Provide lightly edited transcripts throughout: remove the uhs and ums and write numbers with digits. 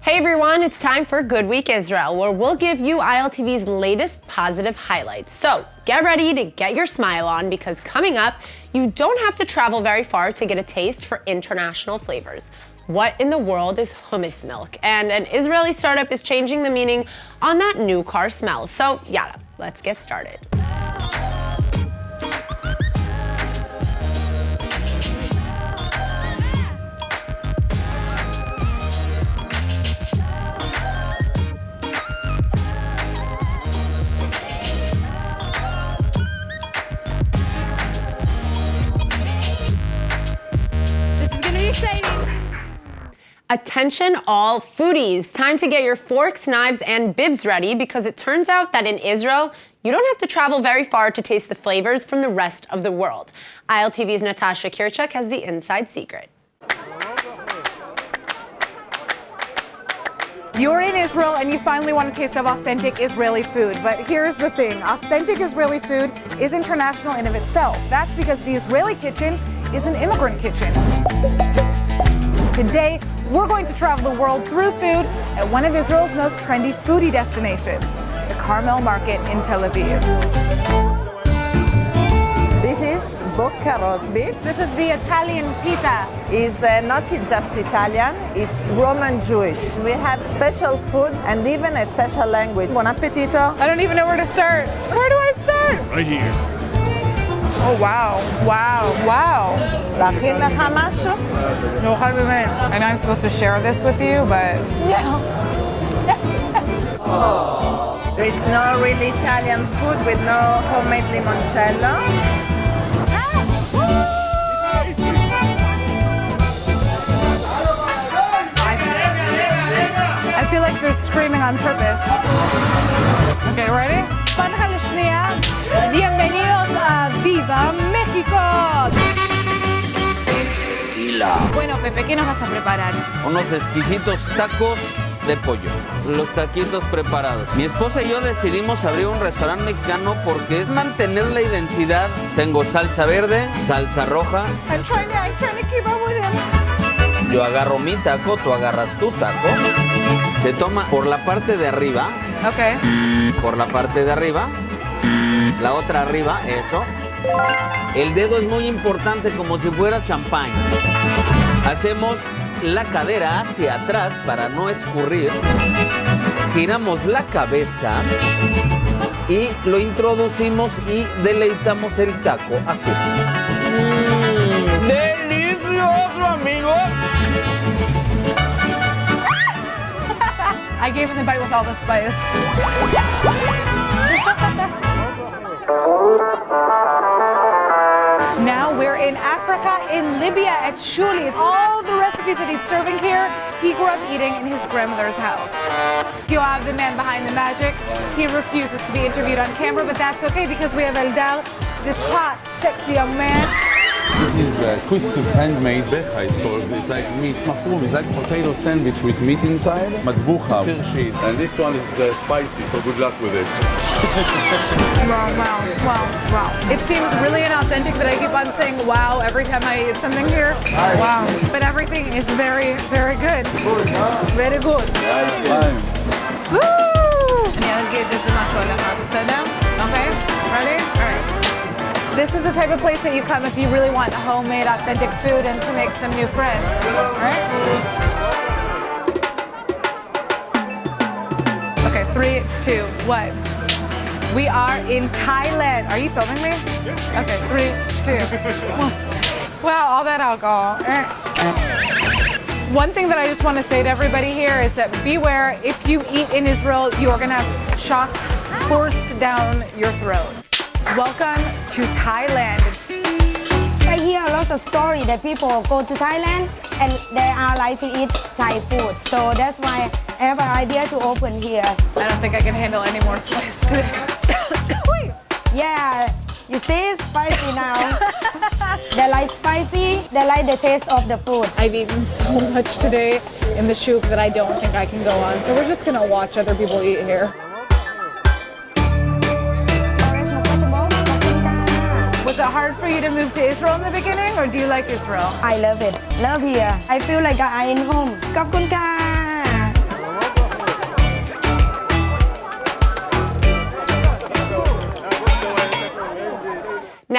Hey everyone, it's time for Good Week Israel, where we'll give you ILTV's latest positive highlights. So get ready to get your smile on, because coming up, you don't have to travel very far to get a taste for international flavors. What in the world is hummus milk? And an Israeli startup is changing the meaning on that new car smell. So yalla, let's get started. Attention all foodies, time to get your forks, knives, and bibs ready, because it turns out that in Israel, you don't have to travel very far to taste the flavors from the rest of the world. ILTV's Natasha Kirchuk has the inside secret. You're in Israel and you finally want a taste of authentic Israeli food. But here's the thing, authentic Israeli food is international in of itself. That's because the Israeli kitchen is an immigrant kitchen. Today, we're going to travel the world through food at one of Israel's most trendy foodie destinations, the Carmel Market in Tel Aviv. This is bocca roast beef. This is the Italian pita. It's not just Italian, it's Roman Jewish. We have special food and even a special language. Buon appetito. I don't even know where to start. Where do I start? Right here. Oh, wow, wow, wow. להכין לך משהו? No, I know I'm supposed to share this with you, but no. There's no really Italian food with no homemade limoncello. I feel like they're screaming on purpose. Okay, ready? Panja l'shnia. Bienvenidos a Viva México. Bueno, Pepe, ¿qué nos vas a preparar? Unos exquisitos tacos de pollo, los taquitos preparados. Mi esposa y yo decidimos abrir un restaurante mexicano porque es mantener la identidad. Tengo salsa verde, salsa roja. I'm trying to keep up with him. Yo agarro mi taco, tú agarras tu taco. Se toma por la parte de arriba. Okay. Por la parte de arriba. La otra arriba, eso. El dedo es muy importante, como si fuera champán. Hacemos la cadera hacia atrás para no escurrir. Giramos la cabeza y lo introducimos y deleitamos el taco así. ¡Delicioso, amigos! I gave him the bite with all the spice. Now we're in Africa, in Libya, at Shuli. All the recipes that he's serving here, he grew up eating in his grandmother's house. Yoav, the man behind the magic, he refuses to be interviewed on camera, but that's okay because we have Eldar, this hot, sexy young man. This is couscous handmade becha, it's called. It's like meat mafroum. It's like potato sandwich with meat inside. Matbucha, kirshit. And this one is spicy, so good luck with it. Wow. It seems really inauthentic that I keep on saying wow every time I eat something here. Wow. But everything is very, very good. Very good. Woo! Okay, ready? All right. This is the type of place that you come if you really want homemade, authentic food and to make some new friends. All right? Okay, 3, 2, 1. We are in Thailand. Are you filming me? Okay, 3, 2. Wow, all that alcohol. One thing that I just want to say to everybody here is that beware, if you eat in Israel, you are going to have shots forced down your throat. Welcome to Thailand. I hear a lot of stories that people go to Thailand and they are like to eat Thai food. So that's why I have an idea to open here. I don't think I can handle any more spice today. Yeah, you see it's spicy now. They like spicy, they like the taste of the food. I've eaten so much today in the shuk that I don't think I can go on. So we're just gonna watch other people eat here. Was it hard for you to move to Israel in the beginning, or do you like Israel? I love it. Love here. I feel like I'm in home. ขอบคุณค่ะ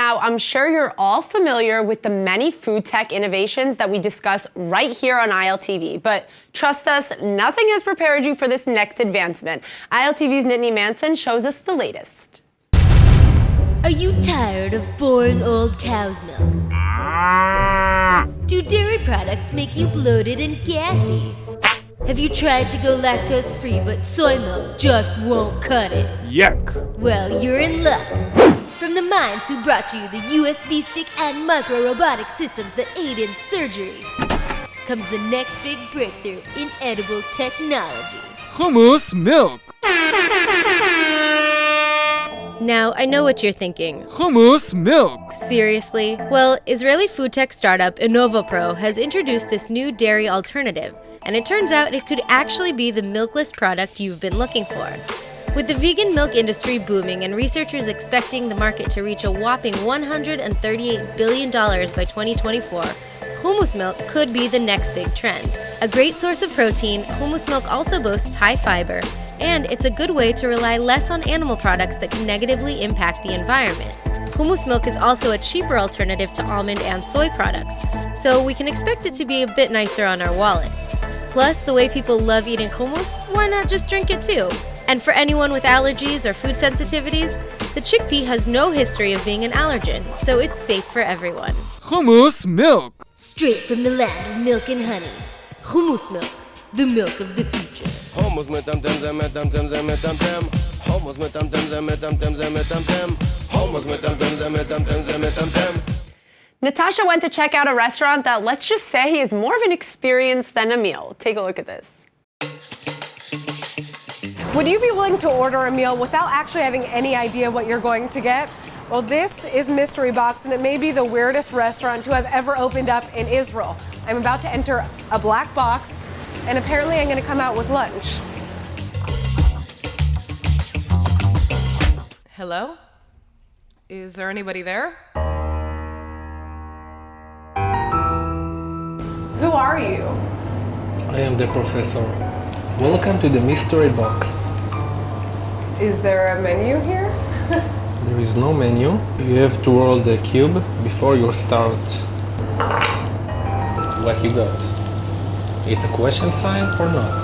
Now, I'm sure you're all familiar with the many food tech innovations that we discuss right here on ILTV, but trust us, nothing has prepared you for this next advancement. ILTV's Nittany Manson shows us the latest. Are you tired of boring old cow's milk? Do dairy products make you bloated and gassy? Have you tried to go lactose-free, but soy milk just won't cut it? Yuck! Well, you're in luck. From the minds who brought you the USB stick and micro-robotic systems that aid in surgery, comes the next big breakthrough in edible technology. Hummus milk! Now, I know what you're thinking. Hummus milk! Seriously? Well, Israeli food tech startup InnovaPro has introduced this new dairy alternative, and it turns out it could actually be the milkless product you've been looking for. With the vegan milk industry booming and researchers expecting the market to reach a whopping $138 billion by 2024, hummus milk could be the next big trend. A great source of protein, hummus milk also boasts high fiber, and it's a good way to rely less on animal products that can negatively impact the environment. Hummus milk is also a cheaper alternative to almond and soy products, so we can expect it to be a bit nicer on our wallets. Plus, the way people love eating hummus, why not just drink it too? And for anyone with allergies or food sensitivities, the chickpea has no history of being an allergen, so it's safe for everyone. Hummus milk! Straight from the land of milk and honey. Hummus milk, the milk of the future. Hummus mit dem Dem, mit dem Dem, mit dem Dem. Hummus mit dem Dem, mit dem Dem, mit dem Dem. Hummus mit dem Dem, mit dem Dem, mit dem Dem. Natasha went to check out a restaurant that, let's just say, is more of an experience than a meal. Take a look at this. Would you be willing to order a meal without actually having any idea what you're going to get? Well, this is Mystery Box, and it may be the weirdest restaurant to have ever opened up in Israel. I'm about to enter a black box, and apparently I'm going to come out with lunch. Hello? Is there anybody there? Who are you? I am the professor. Welcome to the mystery box. Is there a menu here? There is no menu. You have to roll the cube before you start. What you got? Is a question sign or not?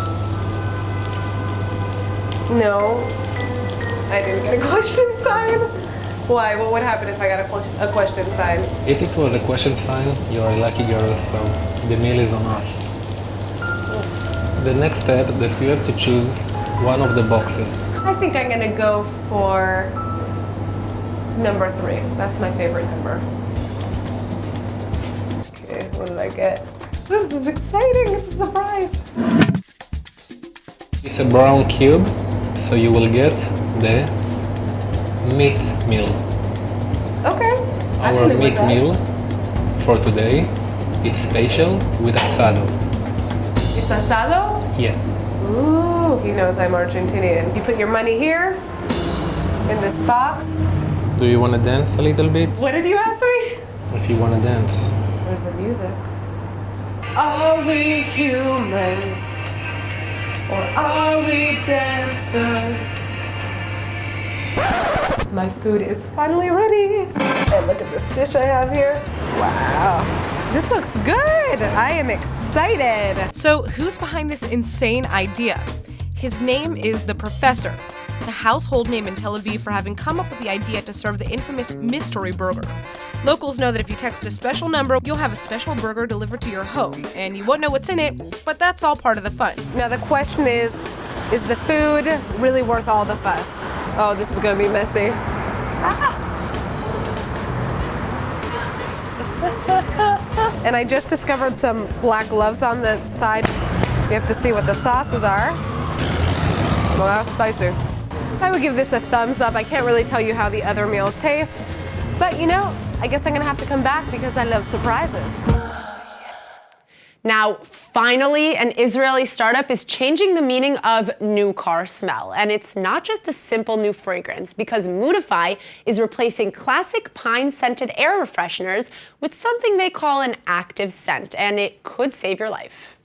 No, I didn't get a question sign. Why? What would happen if I got a question sign? If it was a question sign, you are a lucky girl, so the meal is on us. The next step that you have to choose one of the boxes. I think I'm gonna go for number 3. That's my favorite number. Okay, what did I get? This is exciting, it's a surprise. It's a brown cube, so you will get the meat meal. Okay. Our meat meal for today, it's special with asado. It's asado? Yeah. Ooh, he knows I'm Argentinian. You put your money here, in this box. Do you want to dance a little bit? What did you ask me? If you want to dance. Where's the music? Are we humans? Or are we dancers? My food is finally ready. And look at this dish I have here. Wow. This looks good. I am excited. So, who's behind this insane idea? His name is the Professor, the household name in Tel Aviv for having come up with the idea to serve the infamous mystery burger. Locals know that if you text a special number, you'll have a special burger delivered to your home, and you won't know what's in it, but that's all part of the fun. Now the question is the food really worth all the fuss? Oh, this is gonna be messy. And I just discovered some black gloves on the side. We have to see what the sauces are. Well, that's spicy. I would give this a thumbs up. I can't really tell you how the other meals taste, but you know, I guess I'm gonna have to come back because I love surprises. Now, finally, an Israeli startup is changing the meaning of new car smell. And it's not just a simple new fragrance, because Moodify is replacing classic pine-scented air fresheners with something they call an active scent, and it could save your life.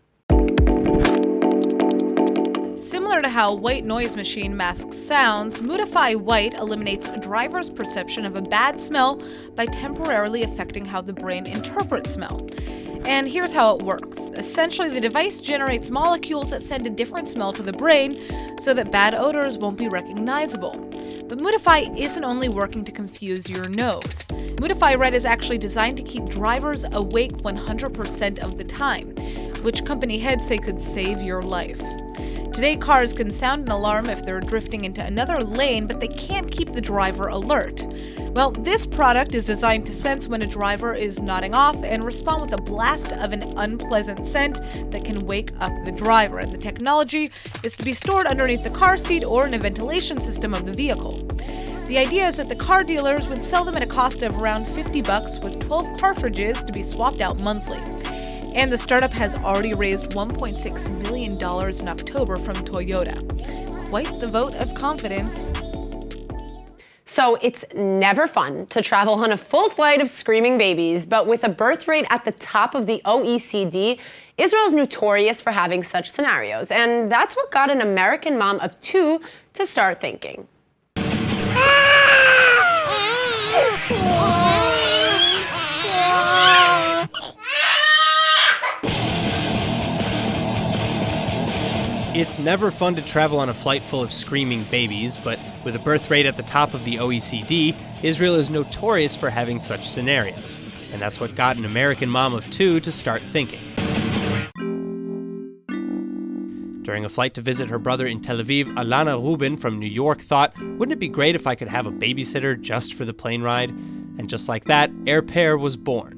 Similar Similar to how white noise machine masks sounds, Modify White eliminates a driver's perception of a bad smell by temporarily affecting how the brain interprets smell. And here's how it works. Essentially, the device generates molecules that send a different smell to the brain so that bad odors won't be recognizable. But Modify isn't only working to confuse your nose. Modify Red is actually designed to keep drivers awake 100% of the time, which company heads say could save your life. Today, cars can sound an alarm if they're drifting into another lane, but they can't keep the driver alert. Well, this product is designed to sense when a driver is nodding off and respond with a blast of an unpleasant scent that can wake up the driver. And the technology is to be stored underneath the car seat or in a ventilation system of the vehicle. The idea is that the car dealers would sell them at a cost of around $50 with 12 cartridges to be swapped out monthly. And the startup has already raised $1.6 million in October from Toyota. Quite the vote of confidence. So it's never fun to travel on a full flight of screaming babies, but with a birth rate at the top of the OECD, Israel's notorious for having such scenarios. And that's what got an American mom of 2 to start thinking. It's never fun to travel on a flight full of screaming babies, but with a birth rate at the top of the OECD, Israel is notorious for having such scenarios. And that's what got an American mom of 2 to start thinking. During a flight to visit her brother in Tel Aviv, Alana Rubin from New York thought, wouldn't it be great if I could have a babysitter just for the plane ride? And just like that, Air Pair was born.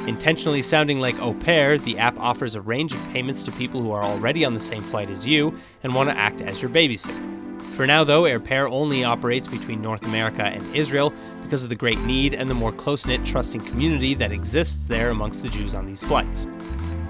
Intentionally sounding like au pair, the app offers a range of payments to people who are already on the same flight as you and want to act as your babysitter. For now, though, Air Pair only operates between North America and Israel because of the great need and the more close-knit, trusting community that exists there amongst the Jews on these flights.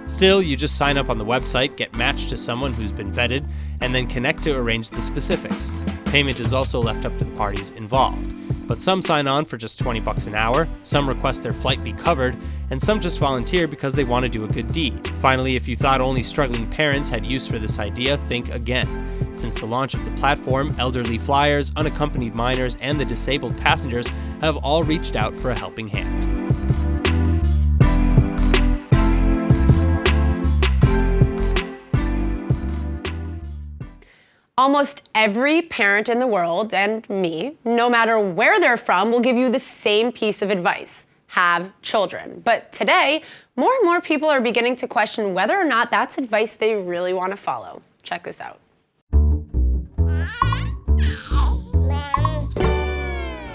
Still, you just sign up on the website, get matched to someone who's been vetted, and then connect to arrange the specifics. Payment is also left up to the parties involved. But some sign on for just $20 an hour, some request their flight be covered, and some just volunteer because they want to do a good deed. Finally, if you thought only struggling parents had use for this idea, think again. Since the launch of the platform, elderly flyers, unaccompanied minors, and the disabled passengers have all reached out for a helping hand. Almost every parent in the world, and me, no matter where they're from, will give you the same piece of advice: have children. But today, more and more people are beginning to question whether or not that's advice they really want to follow. Check this out.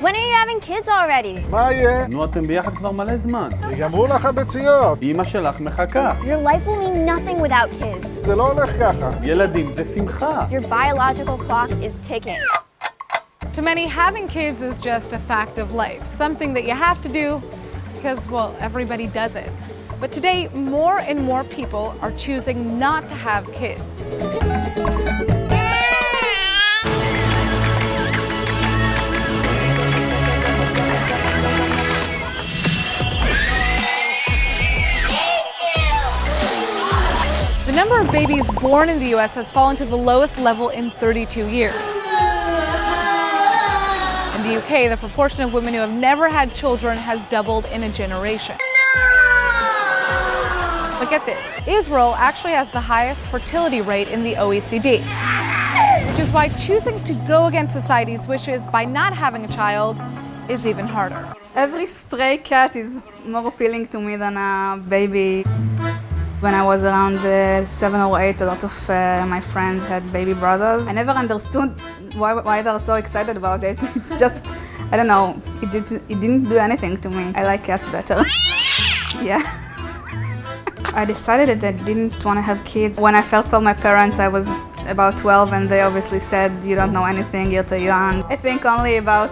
When are you having kids already? מה יהיה? נו, אתם ביחד כבר מלא זמן. יגמרו לך הביציות. אמא שלך מחכה. Your life will mean nothing without kids. זה לא הולך ככה. ילדים זה שמחה. Your biological clock is ticking. To many, having kids is just a fact of life, something that you have to do because, well, everybody does it. But today, more and more people are choosing not to have kids. The number of babies born in the U.S. has fallen to the lowest level in 32 years. In the UK, the proportion of women who have never had children has doubled in a generation. But get this, Israel actually has the highest fertility rate in the OECD, which is why choosing to go against society's wishes by not having a child is even harder. Every stray cat is more appealing to me than a baby. When I was around 7 or 8, a lot of my friends had baby brothers. I never understood why they're so excited about it. It's just, I don't know, it didn't do anything to me. I like cats better. Yeah. I decided that I didn't want to have kids. When I first told my parents, I was about 12, and they obviously said, you don't know anything, you're too young. I think only about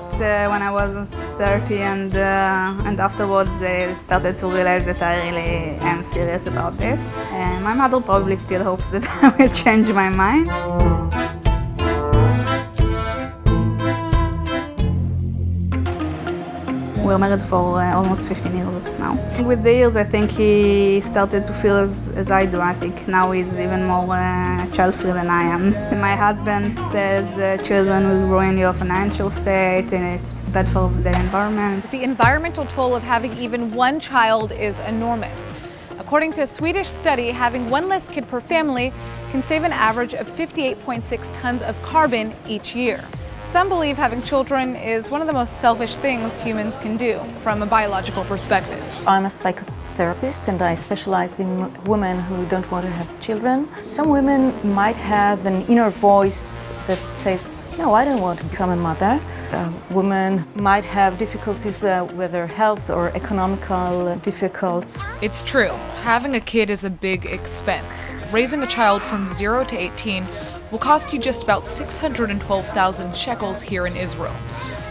when I was 30 and afterwards they started to realize that I really am serious about this. And my mother probably still hopes that I will change my mind. We're married for almost 15 years now. With the years, I think he started to feel as I do. I think now he's even more child-free than I am. My husband says children will ruin your financial state and it's bad for the environment. The environmental toll of having even one child is enormous. According to a Swedish study, having one less kid per family can save an average of 58.6 tons of carbon each year. Some believe having children is one of the most selfish things humans can do from a biological perspective. I'm a psychotherapist and I specialize in women who don't want to have children. Some women might have an inner voice that says, no, I don't want to become a mother. Women might have difficulties with their health or economical difficulties. It's true. Having a kid is a big expense. Raising a child from 0 to 18 will cost you just about 612,000 shekels here in Israel.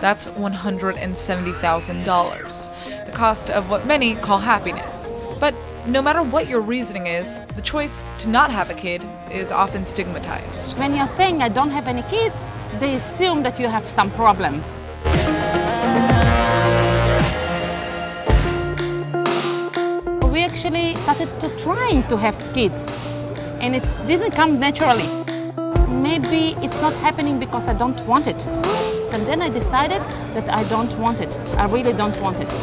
That's $170,000. The cost of what many call happiness. But no matter what your reasoning is, the choice to not have a kid is often stigmatized. When you're saying I don't have any kids, they assume that you have some problems. We actually started trying to have kids, and it didn't come naturally. Maybe it's not happening because I don't want it. And then I decided that I don't want it. I really don't want it.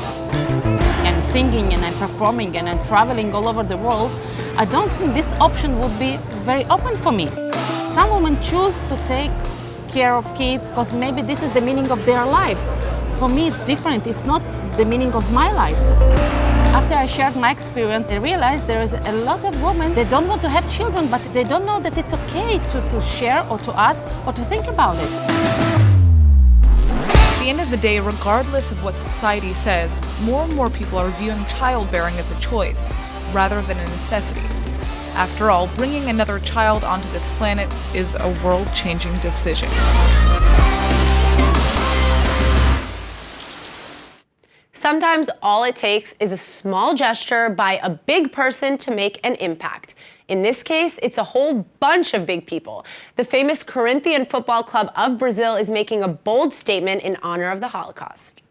I'm singing and I'm performing and I'm traveling all over the world. I don't think this option would be very open for me. Some women choose to take care of kids because maybe this is the meaning of their lives. For me, it's different. It's not the meaning of my life. After I shared my experience, I realized there is a lot of women, they don't want to have children, but they don't know that it's okay to share or to ask or to think about it. At the end of the day, regardless of what society says, more and more people are viewing childbearing as a choice rather than a necessity. After all, bringing another child onto this planet is a world-changing decision. Sometimes all it takes is a small gesture by a big person to make an impact. In this case, it's a whole bunch of big people. The famous Corinthian Football Club of Brazil is making a bold statement in honor of the Holocaust.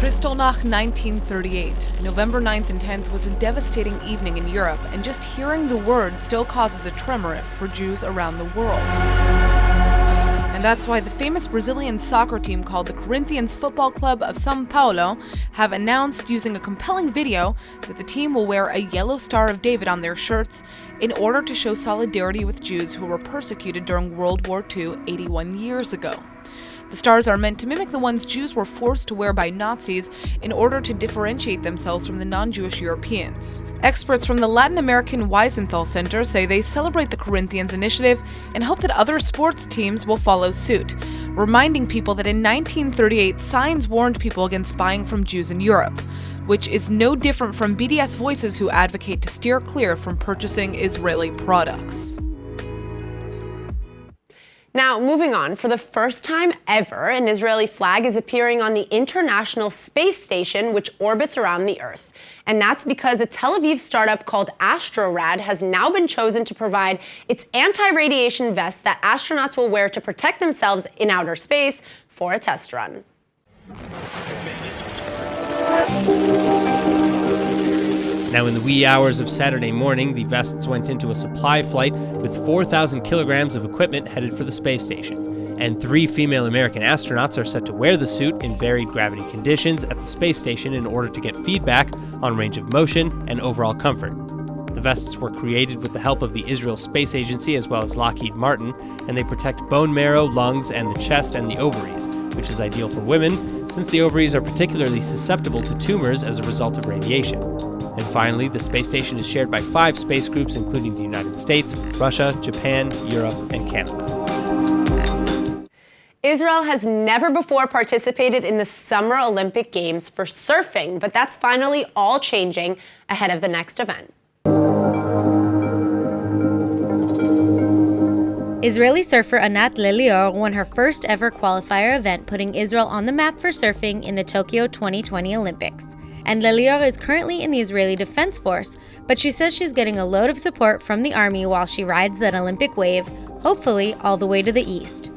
Kristallnacht 1938. November 9th and 10th was a devastating evening in Europe, and just hearing the word still causes a tremor for Jews around the world. And that's why the famous Brazilian soccer team called the Corinthians Football Club of São Paulo have announced using a compelling video that the team will wear a yellow Star of David on their shirts in order to show solidarity with Jews who were persecuted during World War II 81 years ago. The stars are meant to mimic the ones Jews were forced to wear by Nazis in order to differentiate themselves from the non-Jewish Europeans. Experts from the Latin American Wiesenthal Center say they celebrate the Corinthians initiative and hope that other sports teams will follow suit, reminding people that in 1938 signs warned people against buying from Jews in Europe, which is no different from BDS voices who advocate to steer clear from purchasing Israeli products. Now, moving on, for the first time ever, an Israeli flag is appearing on the International Space Station, which orbits around the Earth. And that's because a Tel Aviv startup called Astrorad has now been chosen to provide its anti-radiation vest that astronauts will wear to protect themselves in outer space for a test run. Now, in the wee hours of Saturday morning, the vests went into a supply flight with 4,000 kilograms of equipment headed for the space station. And 3 female American astronauts are set to wear the suit in varied gravity conditions at the space station in order to get feedback on range of motion and overall comfort. The vests were created with the help of the Israel Space Agency as well as Lockheed Martin, and they protect bone marrow, lungs, and the chest and the ovaries, which is ideal for women since the ovaries are particularly susceptible to tumors as a result of radiation. And finally, the space station is shared by 5 space groups, including the United States, Russia, Japan, Europe, and Canada. Israel has never before participated in the Summer Olympic Games for surfing, but that's finally all changing ahead of the next event. Israeli surfer Anat Lelior won her first ever qualifier event, putting Israel on the map for surfing in the Tokyo 2020 Olympics. And Lelior is currently in the Israeli Defense Force, but she says she's getting a load of support from the army while she rides that Olympic wave, hopefully all the way to the east.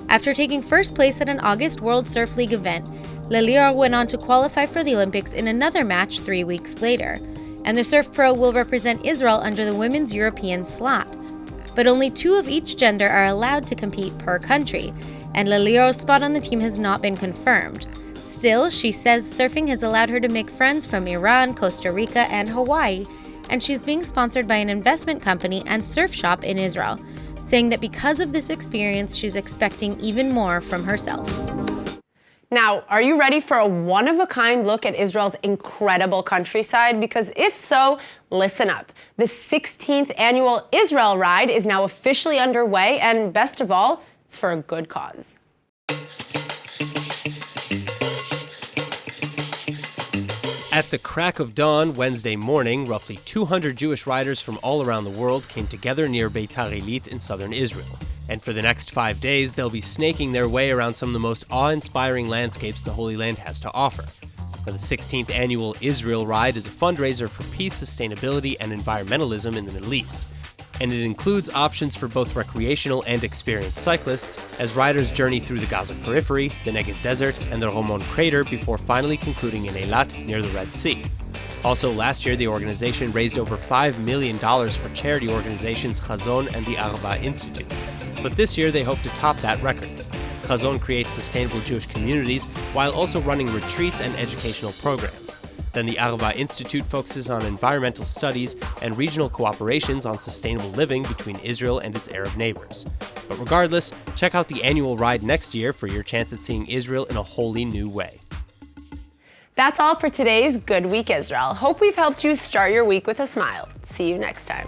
After taking first place at an August World Surf League event, Lelior went on to qualify for the Olympics in another match 3 weeks later, and the surf pro will represent Israel under the Women's European slot. But only 2 of each gender are allowed to compete per country, and Lelior's spot on the team has not been confirmed. Still, she says surfing has allowed her to make friends from Iran, Costa Rica, and Hawaii, and she's being sponsored by an investment company and surf shop in Israel, saying that because of this experience, she's expecting even more from herself. Now, are you ready for a one-of-a-kind look at Israel's incredible countryside? Because if so, listen up. The 16th annual Israel Ride is now officially underway, and best of all, it's for a good cause. At the crack of dawn Wednesday morning, roughly 200 Jewish riders from all around the world came together near Beitar Illit in southern Israel. And for the next 5 days, they'll be snaking their way around some of the most awe-inspiring landscapes the Holy Land has to offer. Now, the 16th annual Israel Ride is a fundraiser for peace, sustainability, and environmentalism in the Middle East. And it includes options for both recreational and experienced cyclists as riders journey through the Gaza periphery, the Negev Desert, and the Romon crater before finally concluding in Eilat near the Red Sea. Also, last year, the organization raised over $5 million for charity organizations Chazon and the Arva Institute. But this year, they hope to top that record. Chazon creates sustainable Jewish communities while also running retreats and educational programs. Then the Arva Institute focuses on environmental studies and regional cooperations on sustainable living between Israel and its Arab neighbors. But regardless, check out the annual ride next year for your chance at seeing Israel in a wholly new way. That's all for today's Good Week Israel. Hope we've helped you start your week with a smile. See you next time.